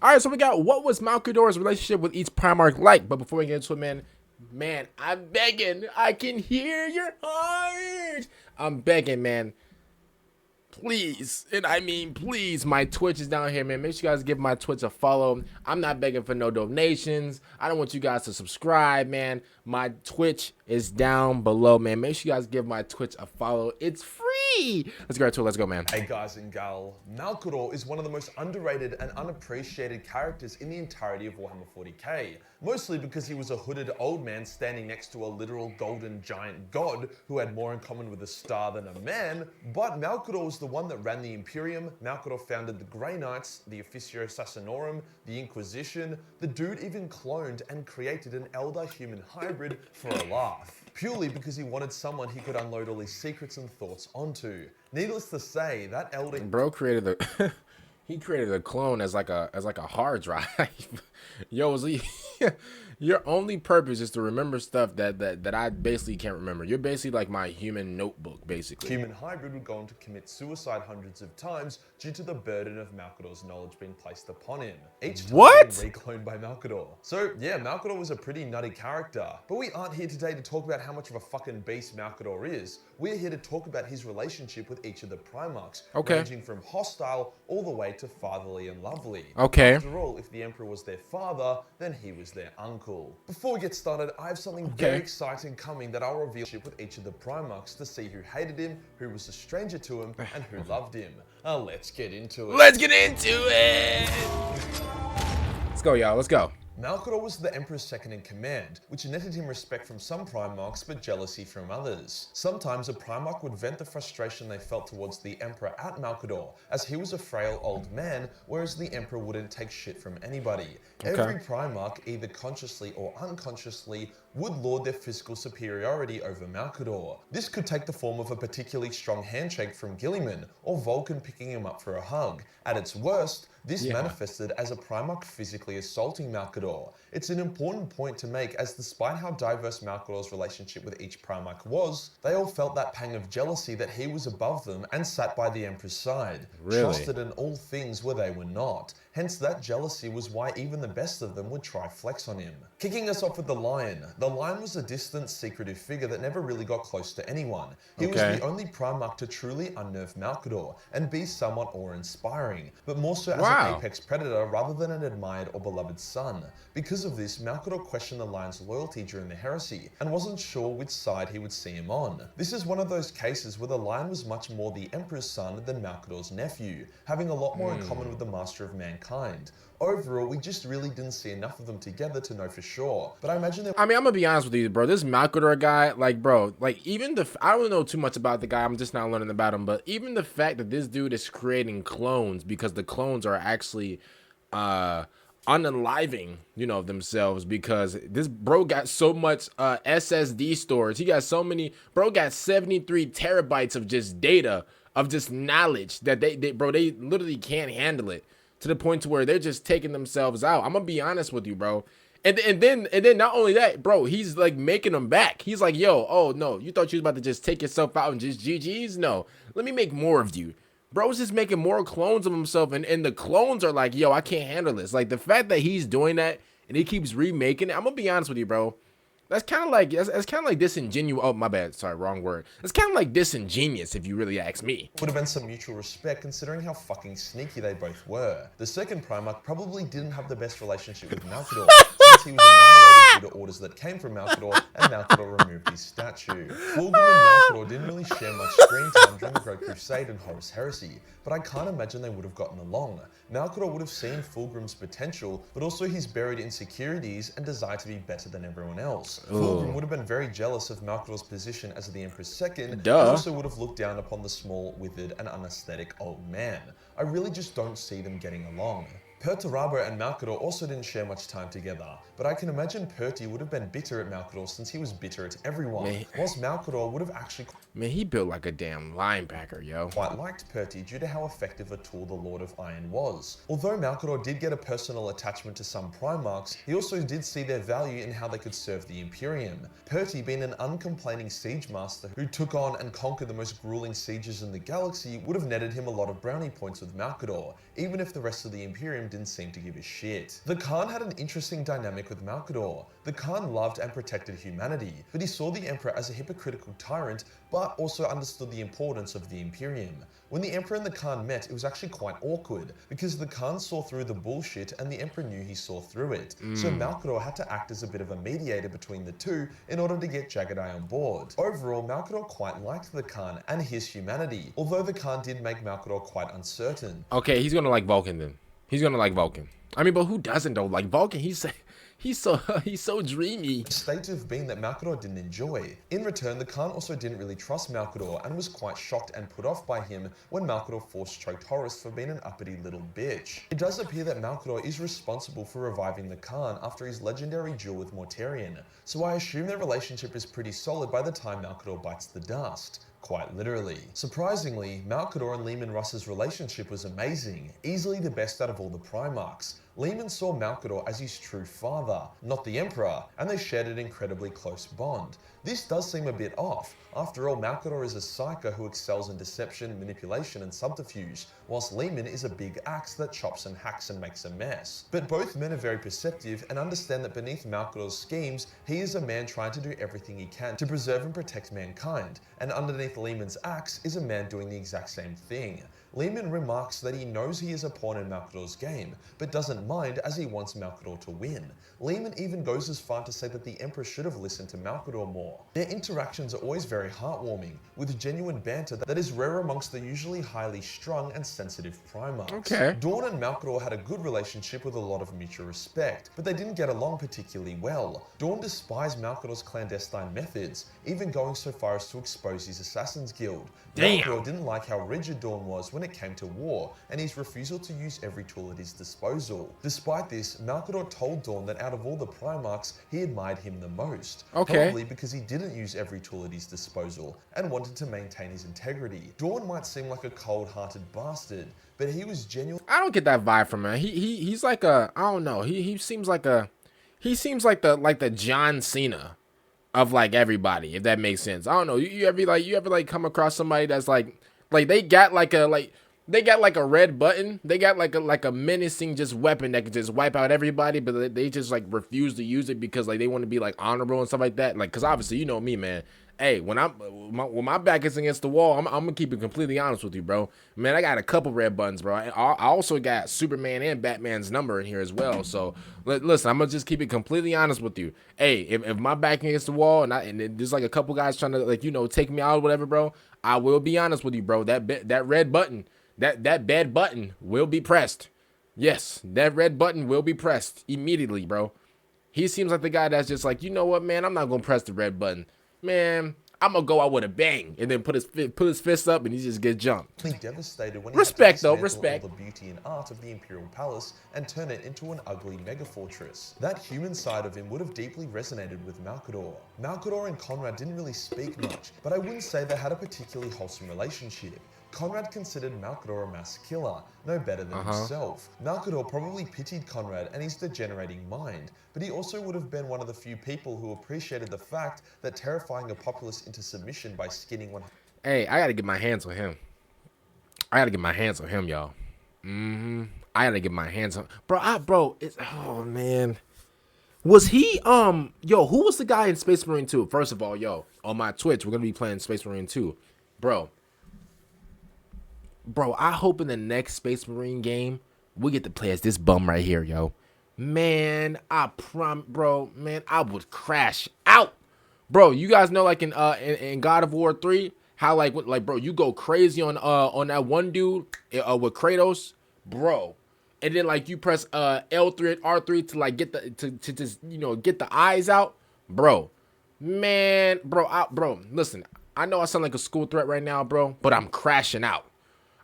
All right, so we got what was Malcador's relationship with each Primarch like? But before we get into it, man, I'm begging. I can hear your heart. I'm begging, man. Please, and I mean please, my Twitch is down here, man. Make sure you guys give my Twitch a follow. I'm not begging for no donations. I don't want you guys to subscribe, man. My Twitch is down below, man. Make sure you guys give my Twitch a follow. It's free. Let's go to it. Let's go, man. Hey guys and gal, Malcador is one of the most underrated and unappreciated characters in the entirety of Warhammer 40k. Mostly because he was a hooded old man standing next to a literal golden giant god who had more in common with a star than a man, but Malcador was the one that ran the Imperium. Malcador founded the Grey Knights, the Officio Assassinorum, the Inquisition. The dude even cloned and created an Eldar human hybrid for a laugh, purely because he wanted someone he could unload all his secrets and thoughts onto. Needless to say, that Elder Bro created the he created a clone as like a hard drive. Yo, was he your only purpose is to remember stuff that I basically can't remember. You're basically like my human notebook, basically. human hybrid would go on to commit suicide hundreds of times due to the burden of Malcador's knowledge being placed upon him, each time being recloned by Malcador. So yeah, Malcador was a pretty nutty character, but we aren't here today to talk about how much of a fucking beast Malcador is. We're here to talk about his relationship with each of the Primarchs, ranging from hostile all the way to fatherly and lovely. After all, if the Emperor was their father, then he was their uncle. Before we get started, I have something very exciting coming that I'll reveal with each of the Primarchs to see who hated him, who was a stranger to him, and who loved him. Let's get into it. Let's get into it. Let's go, y'all. Let's go. Malcador was the Emperor's second in command, which netted him respect from some Primarchs but jealousy from others. Sometimes a Primarch would vent the frustration they felt towards the Emperor at Malcador, as he was a frail old man, whereas the Emperor wouldn't take shit from anybody. Every Primarch, either consciously or unconsciously, would lord their physical superiority over Malcador. This could take the form of a particularly strong handshake from Guilliman, or Vulcan picking him up for a hug. At its worst, this manifested as a Primarch physically assaulting Malcador. It's an important point to make, as despite how diverse Malcador's relationship with each Primarch was, they all felt that pang of jealousy that he was above them and sat by the Emperor's side, trusted in all things where they were not. Hence that jealousy was why even the best of them would try flex on him. Kicking us off with the Lion. The Lion was a distant, secretive figure that never really got close to anyone. He was the only Primarch to truly unnerve Malcador and be somewhat awe-inspiring, but more so as an apex predator rather than an admired or beloved son. Because of this, Malcador questioned the Lion's loyalty during the heresy and wasn't sure which side he would see him on. This is one of those cases where the Lion was much more the Emperor's son than Malcador's nephew, having a lot more in common with the Master of Mankind. Overall, we just really didn't see enough of them together to know for sure. But I imagine I mean, I'm gonna be honest with you, bro. This Malcador guy, like, bro, like, even I don't know too much about the guy. I'm just not learning about him. But even the fact that this dude is creating clones because the clones are actually unaliving, you know, themselves, because this bro got so much SSD storage. He got so many. Bro got 73 terabytes of just data, of just knowledge that they literally can't handle it, to the point to where they're just taking themselves out. I'm gonna be honest with you, bro. And then not only that, bro, he's like making them back. He's like, yo, oh no, you thought you was about to just take yourself out and just GG's? No, let me make more of you. Bro's just making more clones of himself, and the clones are like, yo, I can't handle this. Like, the fact that he's doing that and he keeps remaking it, I'm gonna be honest with you, bro. That's kind of like disingenuous. Oh, my bad. Sorry, wrong word. It's kind of like disingenuous, if you really ask me. Would have been some mutual respect considering how fucking sneaky they both were. The second Primarch probably didn't have the best relationship with Malcador, since he was annihilated due to orders that came from Malcador, and Malcador removed his statue. Fulgrim and Malcador didn't really share much screen time during the Great Crusade and Horus Heresy, but I can't imagine they would have gotten along. Malcador would have seen Fulgrim's potential, but also his buried insecurities and desire to be better than everyone else. Fulgrim would have been very jealous of Malcador's position as the Emperor's second, and also would have looked down upon the small, withered, and unaesthetic old man. I really just don't see them getting along. Perturabo and Malcador also didn't share much time together, but I can imagine Perty would have been bitter at Malcador since he was bitter at everyone, whilst Malcador would have actually... Man, he built like a damn linebacker, yo. Quite liked Perty due to how effective a tool the Lord of Iron was. Although Malcador did get a personal attachment to some Primarchs, he also did see their value in how they could serve the Imperium. Perty, being an uncomplaining siege master who took on and conquered the most grueling sieges in the galaxy, would have netted him a lot of brownie points with Malcador, even if the rest of the Imperium didn't seem to give a shit. The Khan had an interesting dynamic with Malcador. The Khan loved and protected humanity, but he saw the Emperor as a hypocritical tyrant, but also understood the importance of the Imperium. When the Emperor and the Khan met, it was actually quite awkward, because the Khan saw through the bullshit and the Emperor knew he saw through it. So Malcador had to act as a bit of a mediator between the two in order to get Jagged Eye on board. Overall, Malcador quite liked the Khan and his humanity, although the Khan did make Malcador quite uncertain. Okay, he's gonna like Vulcan then. He's gonna like Vulcan. I mean, but who doesn't though? Like Vulcan, he's so dreamy. A state of being that Malcador didn't enjoy. In return, the Khan also didn't really trust Malcador and was quite shocked and put off by him when Malcador force-choked Horus for being an uppity little bitch. It does appear that Malcador is responsible for reviving the Khan after his legendary duel with Mortarion, so I assume their relationship is pretty solid by the time Malcador bites the dust. Quite literally. Surprisingly, Malcador and Leman Russ's relationship was amazing, easily the best out of all the Primarchs. Leman saw Malcador as his true father, not the Emperor, and they shared an incredibly close bond. This does seem a bit off. After all, Malcador is a psyker who excels in deception, manipulation, and subterfuge, whilst Leman is a big axe that chops and hacks and makes a mess. But both men are very perceptive and understand that beneath Malcador's schemes, he is a man trying to do everything he can to preserve and protect mankind, and underneath Leman's axe is a man doing the exact same thing. Leman remarks that he knows he is a pawn in Malcador's game, but doesn't mind as he wants Malcador to win. Leman even goes as far to say that the Emperor should have listened to Malcador more. Their interactions are always very heartwarming, with genuine banter that is rare amongst the usually highly strung and sensitive Primarchs. Okay. Dorn and Malcador had a good relationship with a lot of mutual respect, but they didn't get along particularly well. Dorn despised Malcador's clandestine methods, even going so far as to expose his Assassin's Guild. Damn. Malcador didn't like how rigid Dorn was when it came to war, and his refusal to use every tool at his disposal. Despite this, Malcador told Dorn that out of all the Primarchs, he admired him the most. Okay. Probably because he didn't use every tool at his disposal, and wanted to maintain his integrity. Dorn might seem like a cold-hearted bastard, but he was genuine. I don't get that vibe from him. He's like a, I don't know. He seems like the John Cena of like everybody, if that makes sense. I don't know. You ever come across somebody that's like they got like a red button. They got like a menacing just weapon that could just wipe out everybody, but they just like refuse to use it because like they want to be like honorable and stuff like that. Like, cause obviously you know me, man. Hey, when my back is against the wall, I'm gonna keep it completely honest with you, bro. Man, I got a couple red buttons, bro. I also got Superman and Batman's number in here as well. So listen, I'm gonna just keep it completely honest with you. Hey, if my back against the wall and there's like a couple guys trying to take me out or whatever, bro, I will be honest with you, bro. That red button, that bad button will be pressed. Yes, that red button will be pressed immediately, bro. He seems like the guy that's just like, you know what, man, I'm not gonna press the red button. Man, I'm gonna go out with a bang and then put his fist up and he just get jumped. Devastated when Respect he had though, to respect. all the beauty and art of the Imperial Palace and turn it into an ugly megafortress. That human side of him would have deeply resonated with Malcador. Malcador and Conrad didn't really speak much, but I wouldn't say they had a particularly wholesome relationship. Conrad considered Malcador a mass killer, no better than himself. Malcador probably pitied Conrad and his degenerating mind, but he also would have been one of the few people who appreciated the fact that terrifying a populace into submission by skinning one. Hey, I gotta get my hands on him. I gotta get my hands on him, y'all. I gotta get my hands on, bro. It's, oh man, was he yo? Who was the guy in Space Marine 2? First of all, yo, on my Twitch, we're gonna be playing Space Marine 2, bro. I hope in the next Space Marine game we get to play as this bum right here, yo. Man, I would crash out, bro. You guys know, like in God of War 3, how like bro, you go crazy on that one dude with Kratos, bro, and then like you press L3 and R3 to like get the to just get the eyes out, bro. Man, bro, listen, I know I sound like a school threat right now, bro, but I'm crashing out.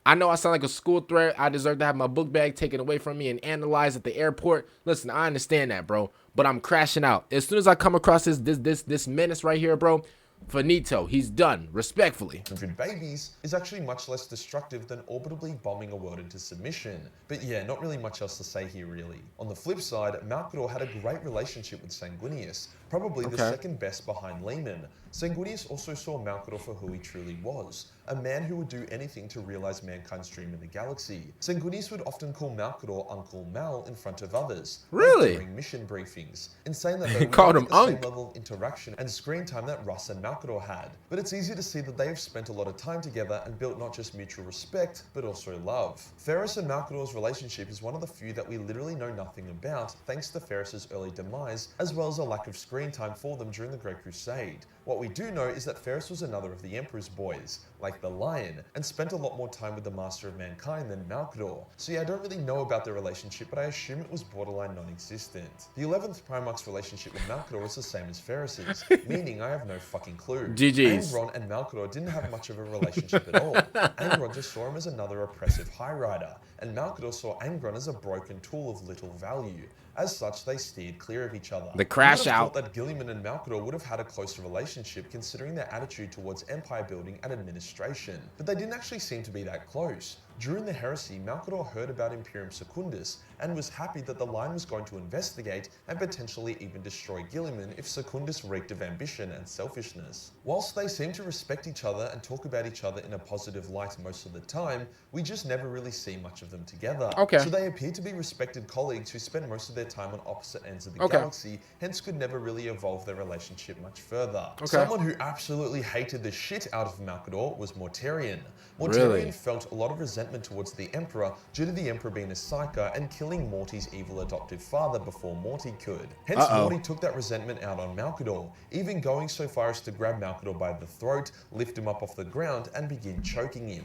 I know I sound like a school threat. I deserve to have my book bag taken away from me and analyzed at the airport. Listen, I understand that, bro, but I'm crashing out. As soon as I come across this menace right here, bro, Finito. He's done. Respectfully. 100 babies is actually much less destructive than orbitably bombing a world into submission. But yeah, not really much else to say here really. On the flip side, Malcador had a great relationship with Sanguinius, probably the second best behind Leman. Sanguinius also saw Malcador for who he truly was, a man who would do anything to realize mankind's dream in the galaxy. Sanguinius would often call Malcador Uncle Mal in front of others, Really? during mission briefings, and saying that they called would him the same Unc. level of interaction and screen time that Russ and Malcador had. But it's easy to see that they have spent a lot of time together and built not just mutual respect, but also love. Ferrus and Malcador's relationship is one of the few that we literally know nothing about, thanks to Ferrus's early demise, as well as a lack of screen time for them during the Great Crusade. What we do know is that Ferrus was another of the Emperor's boys, like the Lion, and spent a lot more time with the Master of Mankind than Malcador. So yeah, I don't really know about their relationship, but I assume it was borderline non-existent. The 11th Primarch's relationship with Malcador is the same as Ferrus's, meaning I have no fucking clue. GG's. Angron and Malcador didn't have much of a relationship at all. Angron just saw him as another oppressive High Rider, and Malcador saw Angron as a broken tool of little value. As such, they steered clear of each other. The crash out. Thought that Guilliman and Malcador would have had a closer relationship considering their attitude towards empire building and administration, but they didn't actually seem to be that close. During the heresy, Malcador heard about Imperium Secundus and was happy that the line was going to investigate and potentially even destroy Guilliman if Secundus reeked of ambition and selfishness. Whilst they seem to respect each other and talk about each other in a positive light most of the time, we just never really see much of them together. So they appear to be respected colleagues who spend most of their time on opposite ends of the galaxy, hence could never really evolve their relationship much further. Someone who absolutely hated the shit out of Malcador was Mortarion. Mortarion felt a lot of resentment towards the Emperor due to the Emperor being a psyker and killing Morty's evil adoptive father before Morty could. Hence Morty took that resentment out on Malcador, even going so far as to grab Malcador by the throat, lift him up off the ground and begin choking him.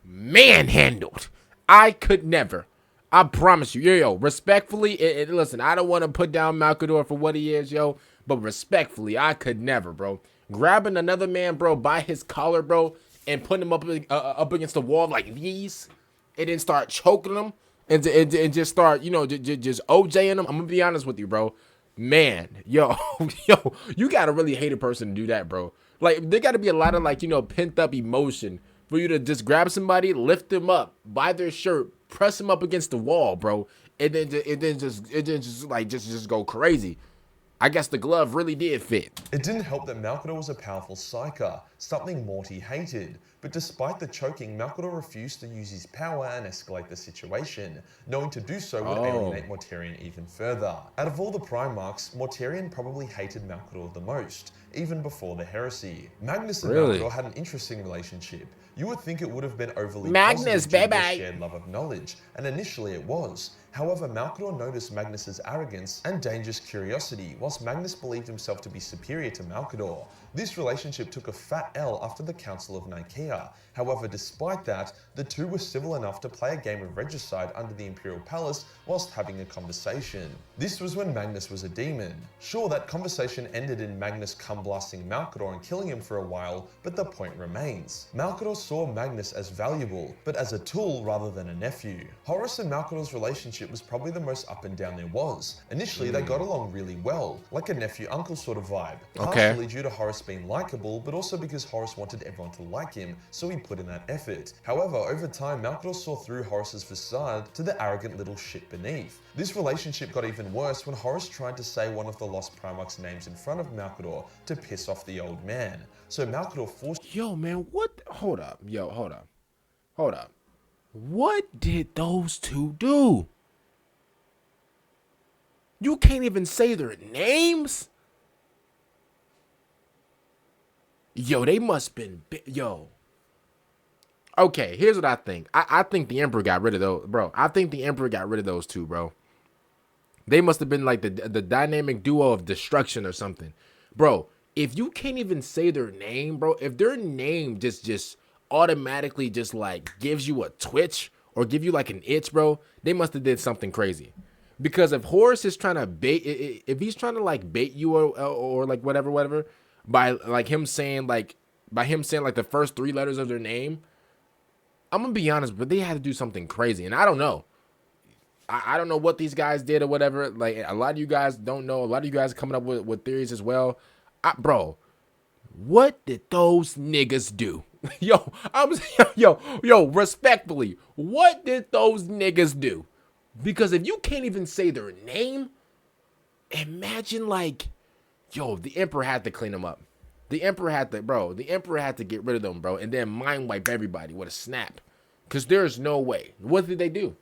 Manhandled. I could never. I promise you. Yo, respectfully, listen, I don't want to put down Malcador for what he is, yo, but respectfully, I could never, bro. Grabbing another man, bro, by his collar, bro, and putting him up against the wall like these, and then start choking him, and just start, you know, just OJing him. I'm gonna be honest with you, bro. Man, yo, you gotta really hate a person to do that, bro. Like, there gotta be a lot of, like, you know, pent up emotion for you to just grab somebody, lift them up by their shirt, press them up against the wall, bro, and then just go crazy. I guess the glove really did fit. It didn't help that Malcador was a powerful psyker, something Morty hated. But despite the choking, Malcador refused to use his power and escalate the situation, knowing to do so would alienate Mortarion even further. Out of all the Primarchs, Mortarion probably hated Malcador the most, even before the heresy. Magnus and Malcador had an interesting relationship. You would think it would have been overly Magnus, positive due to their baby. shared love of knowledge, and initially it was. However, Malcador noticed Magnus's arrogance and dangerous curiosity, whilst Magnus believed himself to be superior to Malcador. This relationship took a fat L after the Council of Nicaea. However, despite that, the two were civil enough to play a game of regicide under the Imperial Palace whilst having a conversation. This was when Magnus was a demon. Sure, that conversation ended in Magnus cum blasting Malcador and killing him for a while, but the point remains. Malcador saw Magnus as valuable, but as a tool rather than a nephew. Horus and Malcador's relationship was probably the most up and down there was. Initially, they got along really well, like a nephew-uncle sort of vibe. Partially due to Horus being likable, but also because Horus wanted everyone to like him, so he put in that effort. However, over time, Malcador saw through Horus's facade to the arrogant little shit beneath. This relationship got even worse when Horus tried to say one of the lost Primarch's names in front of Malcador to piss off the old man. So Malcador forced— Yo, man, what? Hold up. Yo, hold up. Hold up. What did those two do? You can't even say their names? Yo, they must been, yo. Okay, here's what I think. I think the Emperor got rid of those, bro. I think the Emperor got rid of those two, bro. They must have been like the dynamic duo of destruction or something. Bro, if you can't even say their name, bro, if their name just automatically just like gives you a twitch or give you like an itch, bro, they must have did something crazy. Because if Horus is trying to bait, if he's trying to like bait you or like whatever, by him saying the first three letters of their name, I'm gonna be honest, but they had to do something crazy, and I don't know. I don't know what these guys did or whatever. Like, a lot of you guys don't know. A lot of you guys are coming up with theories as well. Bro, what did those niggas do? Yo, respectfully, what did those niggas do? Because if you can't even say their name, imagine like, yo, the Emperor had to clean them up. The Emperor had to get rid of them, bro, and then mind wipe everybody with a snap. Because there's no way. What did they do?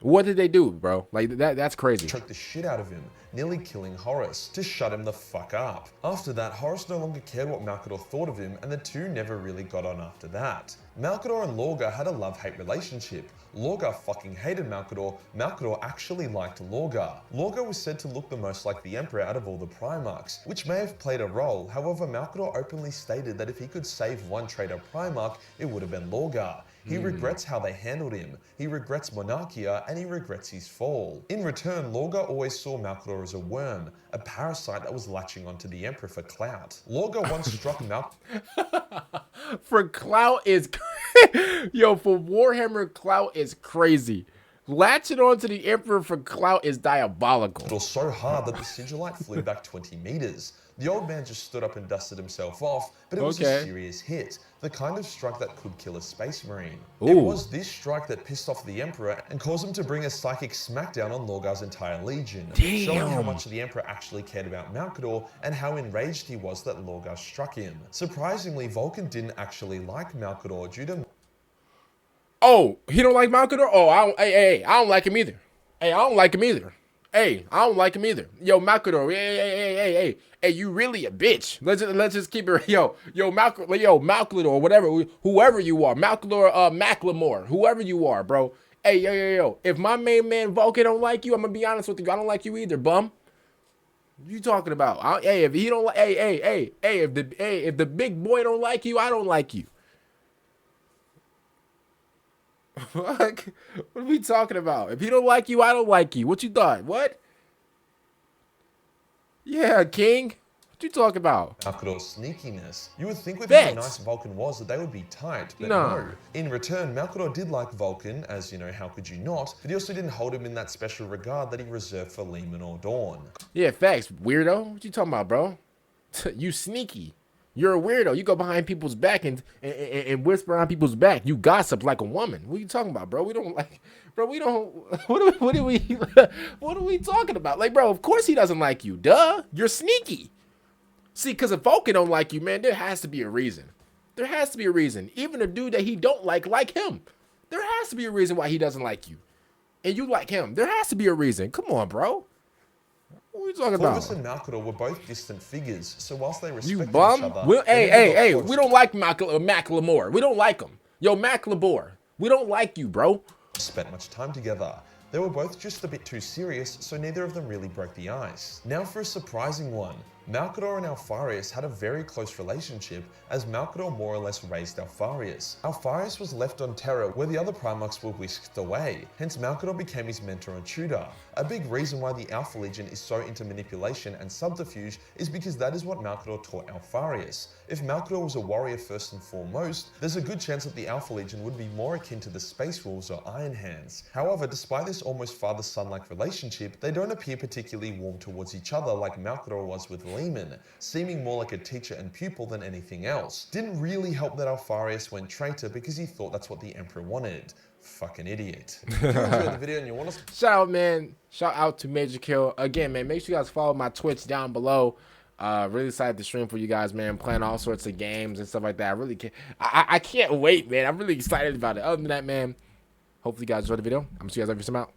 What did they do, bro? Like, that's crazy. Choked the shit out of him, nearly killing Horus, to shut him the fuck up. After that, Horus no longer cared what Malcador thought of him, and the two never really got on after that. Malcador and Lorgar had a love-hate relationship. Lorgar fucking hated Malcador. Malcador actually liked Lorgar. Lorgar was said to look the most like the Emperor out of all the Primarchs, which may have played a role. However, Malcador openly stated that if he could save one traitor Primarch, it would have been Lorgar. He regrets how they handled him, he regrets Monarchia, and he regrets his fall. In return, Lorgar always saw Malcador as a worm, a parasite that was latching onto the Emperor for clout. Lorgar once struck Malcador. For clout is... Yo, for Warhammer, clout is crazy. Latching onto the Emperor for clout is diabolical. So hard that the Sigillite flew back 20 meters. The old man just stood up and dusted himself off, but it was a serious hit. The kind of strike that could kill a space marine. Ooh. It was this strike that pissed off the Emperor and caused him to bring a psychic smackdown on Lorgar's entire legion. Damn. Showing how much the Emperor actually cared about Malcador and how enraged he was that Lorgar struck him. Surprisingly, Vulcan didn't actually like Malcador due to... Oh, he don't like Malcador? Oh, I don't like him either. Hey, I don't like him either. Hey, I don't like him either. Yo, Malcador, hey, you really a bitch. Let's just keep it, yo, Malcador, whatever, whoever you are, Malcador, Macklemore, whoever you are, bro. Hey, yo, if my main man Vulcan don't like you, I'm gonna be honest with you, I don't like you either, bum. What you talking about? Hey, if he don't like, if the big boy don't like you, I don't like you. What are we talking about? If he don't like you, I don't like you. What you thought? What? Yeah, King. What you talking about? Malcador's sneakiness. You would think with how nice Vulcan was that they would be tight, but no. In return, Malcador did like Vulcan, as you know, how could you not? But he also didn't hold him in that special regard that he reserved for Leman or Dorn. Yeah, facts, weirdo. What you talking about, bro? You sneaky. You're a weirdo. You go behind people's back and whisper on people's back. You gossip like a woman. What are you talking about, bro? We don't like, bro. We don't. What are we talking about? Like, bro, of course he doesn't like you. Duh. You're sneaky. See, because if Vulcan don't like you, man, there has to be a reason. There has to be a reason. Even a dude that he don't like him. There has to be a reason why he doesn't like you. And you like him. There has to be a reason. Come on, bro. What are we talking about? Horus and Malcador were both distant figures, so whilst they respected each other... Hey, we don't like Macklemore. We don't like him. Yo, Macklemore, we don't like you, bro. Spent much time together. They were both just a bit too serious, so neither of them really broke the ice. Now for a surprising one. Malcador and Alpharius had a very close relationship, as Malcador more or less raised Alpharius. Alpharius was left on Terra, where the other Primarchs were whisked away, hence Malcador became his mentor and tutor. A big reason why the Alpha Legion is so into manipulation and subterfuge is because that is what Malcador taught Alpharius. If Malcador was a warrior first and foremost, there's a good chance that the Alpha Legion would be more akin to the Space Wolves or Iron Hands. However, despite this almost father-son-like relationship, they don't appear particularly warm towards each other like Malcador was with Leman, seeming more like a teacher and pupil than anything else. Didn't really help that Alpharius went traitor because he thought that's what the Emperor wanted. Fucking idiot. If you enjoyed the video and you want to... Shout out, man. Shout out to Majorkill. Again, man, make sure you guys follow my Twitch down below. Really excited to stream for you guys, man. Playing all sorts of games and stuff like that. I really can't... I can't wait, man. I'm really excited about it. Other than that, man, hopefully you guys enjoyed the video. I'm going to see you guys every time out.